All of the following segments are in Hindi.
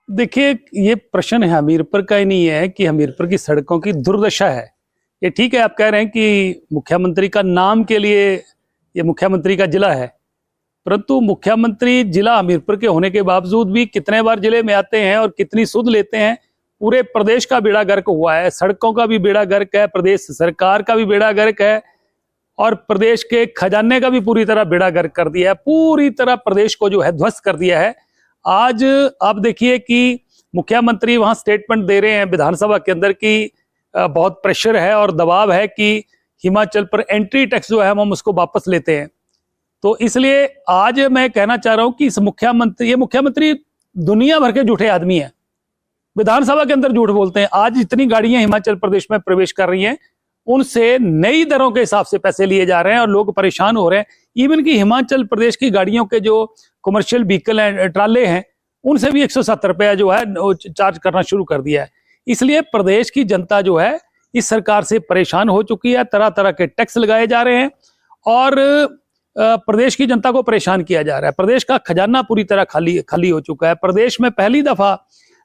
देखिए, ये प्रश्न है हमीरपुर का ही नहीं है कि हमीरपुर की सड़कों की दुर्दशा है। ये ठीक है, आप कह रहे हैं कि मुख्यमंत्री का नाम के लिए ये मुख्यमंत्री का जिला है, परंतु मुख्यमंत्री जिला हमीरपुर के होने के बावजूद भी कितने बार जिले में आते हैं और कितनी सुध लेते हैं। पूरे प्रदेश का बेड़ा गर्क हुआ है, सड़कों का भी बेड़ा गर्क है, प्रदेश सरकार का भी बेड़ा गर्क है और प्रदेश के खजाने का भी पूरी तरह बेड़ा गर्क कर दिया है। पूरी तरह प्रदेश को जो है ध्वस्त कर दिया है। आज आप देखिए कि मुख्यमंत्री वहां स्टेटमेंट दे रहे हैं विधानसभा के अंदर कि बहुत प्रेशर है और दबाव है कि हिमाचल पर एंट्री टैक्स जो है हम उसको वापस लेते हैं। तो इसलिए आज मैं कहना चाह रहा हूं कि इस ये मुख्यमंत्री दुनिया भर के झूठे आदमी हैं, विधानसभा के अंदर झूठ बोलते हैं। आज जितनी गाड़ियां हिमाचल प्रदेश में प्रवेश कर रही हैं उनसे नई दरों के हिसाब से पैसे लिए जा रहे हैं और लोग परेशान हो रहे हैं। इवन कि हिमाचल प्रदेश की गाड़ियों के जो कमर्शियल व्हीकल हैं, ट्राले हैं, उनसे भी 170 रुपया जो है चार्ज करना शुरू कर दिया है। इसलिए प्रदेश की जनता जो है इस सरकार से परेशान हो चुकी है। तरह तरह के टैक्स लगाए जा रहे हैं और प्रदेश की जनता को परेशान किया जा रहा है। प्रदेश का खजाना पूरी तरह खाली हो चुका है। प्रदेश में पहली दफा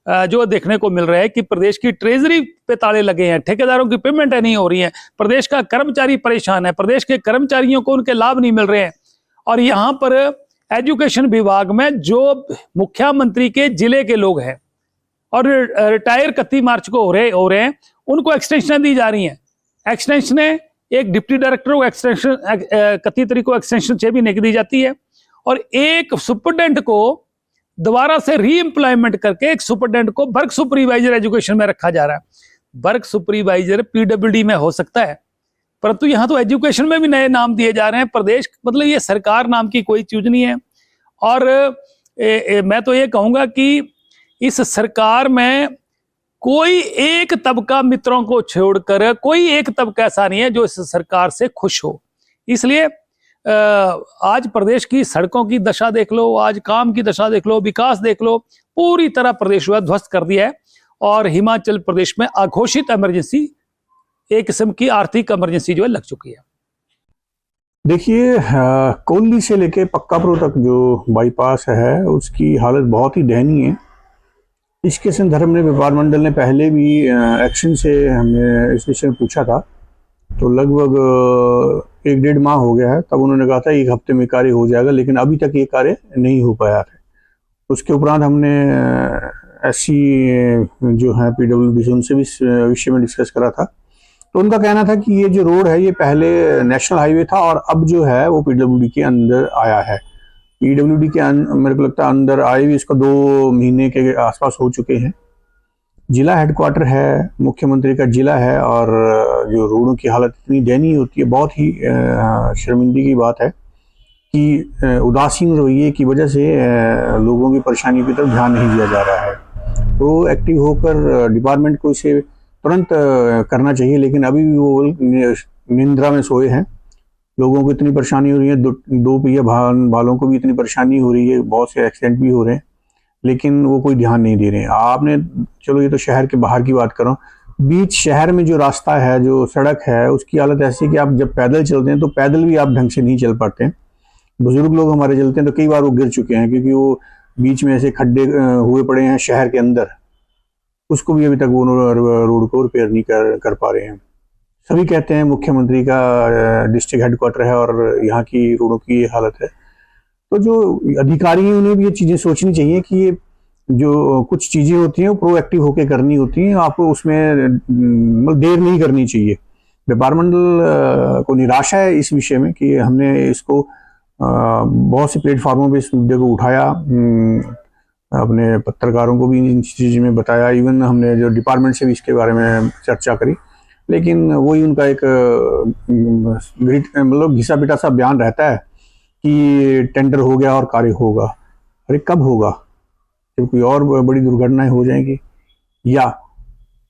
जो देखने को मिल रहा है कि प्रदेश की ट्रेजरी पे ताले लगे हैं, ठेकेदारों की पेमेंट नहीं हो रही है, प्रदेश का कर्मचारी परेशान है, प्रदेश के कर्मचारियों को उनके लाभ नहीं मिल रहे हैं। और यहाँ पर एजुकेशन विभाग में जो मुख्यमंत्री के जिले के लोग हैं और रिटायर 31 मार्च को हो रहे हैं, उनको एक्सटेंशन दी जा रही हैं। एक्सटेंशन एक डिप्टी डायरेक्टर को एक्सटेंशन 31 तारीख को एक्सटेंशन 6 महीने की दी जाती है और एक सुपरडेंट को दोबारा से री एम्प्लॉयमेंट करके एक सुपरडेंट को वर्क सुपरवाइजर एजुकेशन में रखा जा रहा है। वर्क सुपरवाइजर पीडब्ल्यूडी में हो सकता है, परंतु यहां तो एजुकेशन में भी नए नाम दिए जा रहे हैं। प्रदेश मतलब ये सरकार नाम की कोई चीज नहीं है। और मैं तो ये कहूंगा कि इस सरकार में कोई एक तबका मित्रों को छोड़कर कोई एक तबका ऐसा नहीं है जो इस सरकार से खुश हो। इसलिए आज प्रदेश की सड़कों की दशा देख लो, आज काम की दशा देख लो, विकास देख लो, पूरी तरह प्रदेश को ध्वस्त कर दिया है। और हिमाचल प्रदेश में अघोषित इमरजेंसी, एक किस्म की आर्थिक इमरजेंसी जो है लग चुकी है। देखिए, कोल्ली से लेके पक्कापुर तक जो बाईपास है उसकी हालत बहुत ही दयनीय है। इसके संदर्भ में व्यापार मंडल ने पहले भी एक्शन से हमने इस विषय में पूछा था, तो लगभग 1-1.5 माह हो गया है। तब उन्होंने कहा था 1 हफ्ते में कार्य हो जाएगा, लेकिन अभी तक ये कार्य नहीं हो पाया है। उसके उपरांत हमने एससी जो है पीडब्ल्यूडी उनसे भी इस विषय में डिस्कस करा था। तो उनका कहना था कि ये जो रोड है ये पहले नेशनल हाईवे था और अब जो है वो पीडब्ल्यूडी के अंदर आया है। पीडब्ल्यूडी के मेरे को लगता है अंदर आए भी इसको 2 महीने के आसपास हो चुके हैं। जिला हेडक्वार्टर है, मुख्यमंत्री का जिला है और जो रोडों की हालत इतनी दयनीय होती है, बहुत ही शर्मिंदगी की बात है कि उदासीन रवैये की वजह से लोगों की परेशानी की तरफ ध्यान नहीं दिया जा रहा है। तो एक्टिव होकर डिपार्टमेंट को इसे तुरंत करना चाहिए, लेकिन अभी भी वो निंद्रा में सोए हैं। लोगों को इतनी परेशानी हो रही है, 2 पहिया वालों को भी इतनी परेशानी हो रही है, बहुत से एक्सीडेंट भी हो रहे हैं, लेकिन वो कोई ध्यान नहीं दे रहे हैं। आपने चलो ये तो शहर के बाहर की बात करो, बीच शहर में जो रास्ता है, जो सड़क है, उसकी हालत ऐसी कि आप जब पैदल चलते हैं तो पैदल भी आप ढंग से नहीं चल पाते। बुजुर्ग लोग हमारे चलते हैं तो कई बार वो गिर चुके हैं क्योंकि वो बीच में ऐसे खड्डे हुए पड़े हैं शहर के अंदर, उसको भी अभी तक वो रोड को रिपेयर नहीं कर पा रहे हैं। सभी कहते हैं मुख्यमंत्री का डिस्ट्रिक्ट हेडक्वार्टर है और यहाँ की रोडों की ये हालत है। तो जो अधिकारी हैं उन्हें भी ये चीज़ें सोचनी चाहिए कि ये जो कुछ चीज़ें होती हैं वो प्रोएक्टिव होकर करनी होती हैं, आपको उसमें देर नहीं करनी चाहिए। व्यापार मंडल को निराशा है इस विषय में कि हमने इसको बहुत से प्लेटफार्मों पे इस मुद्दे को उठाया, अपने पत्रकारों को भी इन चीज़ में बताया, इवन हमने जो डिपार्टमेंट से भी इसके बारे में चर्चा करी, लेकिन वही उनका एक मतलब घिसा पिटा सा बयान रहता है कि टेंडर हो गया और कार्य होगा। अरे कब होगा? जब कोई और बड़ी दुर्घटनाएं हो जाएंगी या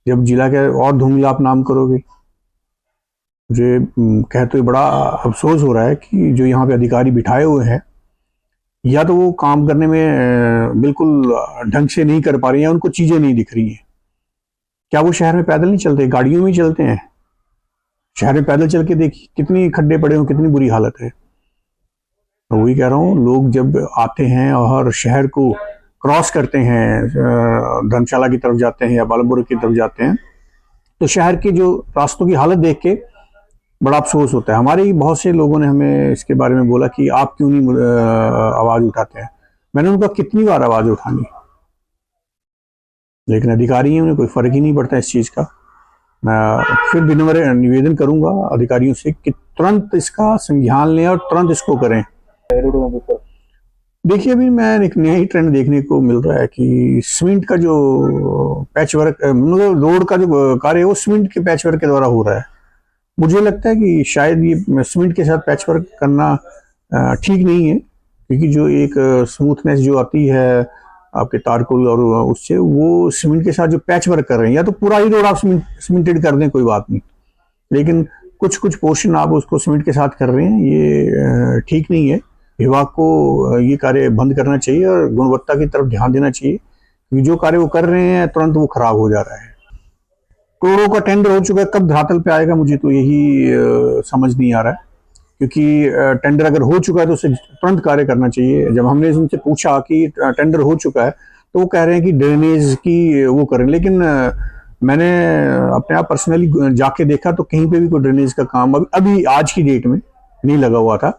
जब जिला के और धूमिल आप नाम करोगे। मुझे कहते हुए बड़ा अफसोस हो रहा है कि जो यहाँ पे अधिकारी बिठाए हुए हैं, या तो वो काम करने में बिल्कुल ढंग से नहीं कर पा रहे हैं या उनको चीजें नहीं दिख रही हैं। क्या वो शहर में पैदल नहीं चलते, गाड़ियों में ही चलते हैं? शहर में पैदल चल के देखिए कितनी खड्डे पड़े हो, कितनी बुरी हालत है। तो वही कह रहा हूँ, लोग जब आते हैं और शहर को क्रॉस करते हैं, धर्मशाला की तरफ जाते हैं या पालमपुर की तरफ जाते हैं, तो शहर के जो रास्तों की हालत देख के बड़ा अफसोस होता है। हमारे ही बहुत से लोगों ने हमें इसके बारे में बोला कि आप क्यों नहीं आवाज उठाते हैं। मैंने उनका कितनी बार आवाज उठानी, लेकिन अधिकारी हैं, उन्हें कोई फर्क ही नहीं पड़ता इस चीज का। मैं फिर विनम्र निवेदन करूंगा अधिकारियों से कि तुरंत इसका संज्ञान लें और तुरंत इसको करें। देखिए, अभी मैं एक नया ही ट्रेंड देखने को मिल रहा है कि सीमेंट का जो पैच वर्क, मतलब रोड का जो कार्य है वो सीमेंट के पैच वर्क के द्वारा हो रहा है। मुझे लगता है कि शायद ये सीमेंट के साथ पैच वर्क करना ठीक नहीं है, क्योंकि जो एक स्मूथनेस जो आती है आपके तारकोल और उससे, वो सीमेंट के साथ जो पैच वर्क कर रहे हैं, या तो पूरा ही रोड आप सीमेंटेड कर दें, कोई बात नहीं, लेकिन कुछ कुछ पोर्शन आप उसको सीमेंट के साथ कर रहे हैं, ये ठीक नहीं है। विभाग को ये कार्य बंद करना चाहिए और गुणवत्ता की तरफ ध्यान देना चाहिए, क्योंकि जो कार्य वो कर रहे हैं तुरंत वो खराब हो जा रहा है। करोड़ों का टेंडर हो चुका है, कब धरातल पे आएगा मुझे तो यही समझ नहीं आ रहा है, क्योंकि टेंडर अगर हो चुका है तो उसे तुरंत कार्य करना चाहिए। जब हमने उनसे पूछा कि टेंडर हो चुका है, तो वो कह रहे हैं कि ड्रेनेज की वो करें, लेकिन मैंने अपने आप पर्सनली जाके देखा तो कहीं पे भी कोई ड्रेनेज का काम अभी आज की डेट में नहीं लगा हुआ था।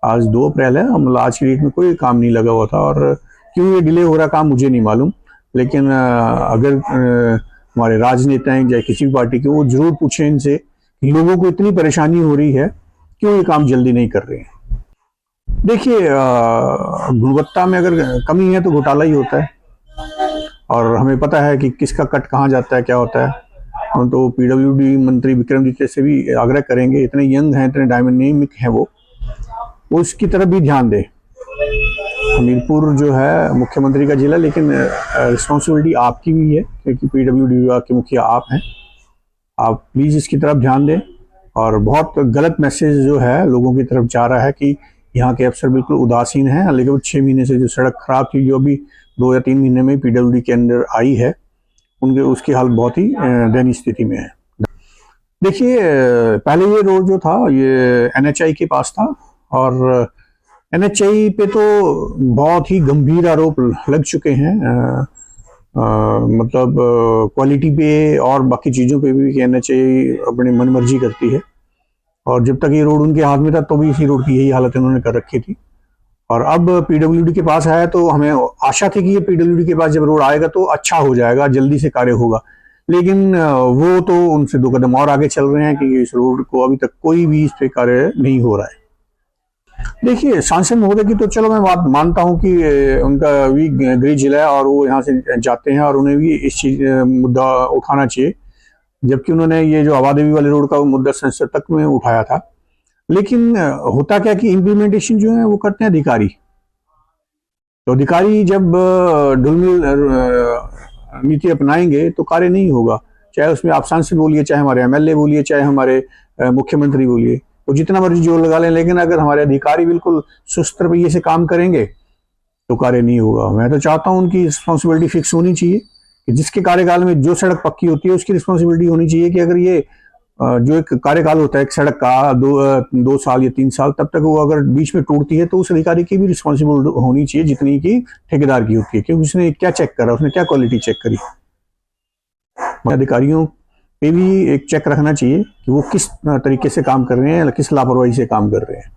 आज 2 अप्रैल है, मतलब आज की डेट में कोई काम नहीं लगा हुआ था, और क्यों ये डिले हो रहा काम मुझे नहीं मालूम। लेकिन अगर हमारे राजनेता हैं चाहे किसी भी पार्टी के, वो जरूर पूछें इनसे कि लोगों को इतनी परेशानी हो रही है, क्यों ये काम जल्दी नहीं कर रहे हैं। देखिए, गुणवत्ता में अगर कमी है तो घोटाला ही होता है, और हमें पता है कि किसका कट कहाँ जाता है, क्या होता है। हम तो पीडब्ल्यूडी मंत्री विक्रमादित्य से भी आग्रह करेंगे, इतने यंग हैं, इतने डायनामिक हैं, वो उसकी तरफ भी ध्यान दें। हमीरपुर जो है मुख्यमंत्री का जिला, लेकिन रिस्पॉन्सिबिलिटी आपकी भी है, क्योंकि पीडब्ल्यूडी विभाग के मुखिया आप हैं। आप प्लीज इसकी तरफ ध्यान दें। और बहुत गलत मैसेज जो है लोगों की तरफ जा रहा है कि यहाँ के अफसर बिल्कुल उदासीन हैं, लेकिन 6 महीने से जो सड़क खराब थी, जो अभी 2 या 3 महीने में पीडब्ल्यूडी के अंदर आई है, उनके उसकी हालत बहुत ही दयनीय स्थिति में है। देखिए, पहले ये रोड जो था ये NHI के पास था, और NHI पे तो बहुत ही गंभीर आरोप लग चुके हैं, मतलब क्वालिटी पे और बाकी चीज़ों पे भी, कि NHI अपनी मनमर्जी करती है। और जब तक ये रोड उनके हाथ में था तो भी इसी रोड की यही हालत इन्होंने कर रखी थी, और अब पीडब्ल्यूडी के पास आया तो हमें आशा थी कि ये पीडब्ल्यूडी के पास जब रोड आएगा तो अच्छा हो जाएगा, जल्दी से कार्य होगा। लेकिन वो तो उनसे 2 कदम और आगे चल रहे हैं कि इस रोड को अभी तक कोई भी इस पे कार्य नहीं हो रहा है। देखिए, सांसद महोदय की तो चलो मैं बात मानता हूं कि उनका भी गृह जिला है और वो यहाँ से जाते हैं, और उन्हें भी इस चीज मुद्दा उठाना चाहिए, जबकि उन्होंने ये जो आबादेवी वाले रोड का मुद्दा संसद तक में उठाया था। लेकिन होता क्या कि इम्प्लीमेंटेशन जो है वो करते हैं अधिकारी। तो अधिकारी जब ढुलमिल नीति अपनाएंगे तो कार्य नहीं होगा, चाहे उसमें आप सांसद बोलिए, चाहे हमारे MLA बोलिए, चाहे हमारे मुख्यमंत्री बोलिए, वो जितना मर्जी जोर लगा लें, लेकिन अगर हमारे अधिकारी बिल्कुल सुस्त रवैये से काम करेंगे तो कार्य नहीं होगा। मैं तो चाहता हूं उनकी रिस्पॉन्सिबिलिटी फिक्स होनी चाहिए कि जिसके कार्यकाल में जो सड़क पक्की होती है उसकी रिस्पॉन्सिबिलिटी होनी चाहिए, कि अगर ये जो एक कार्यकाल होता है एक सड़क का 2 साल या 3 साल, तब तक वो अगर बीच में टूटती है तो उस अधिकारी की भी रिस्पॉन्सिबल होनी चाहिए जितनी की ठेकेदार की होती है, कि उसने क्या चेक करा, उसने क्या क्वालिटी चेक करी। अधिकारियों पे भी एक चेक रखना चाहिए कि वो किस तरीके से काम कर रहे हैं, किस लापरवाही से काम कर रहे हैं।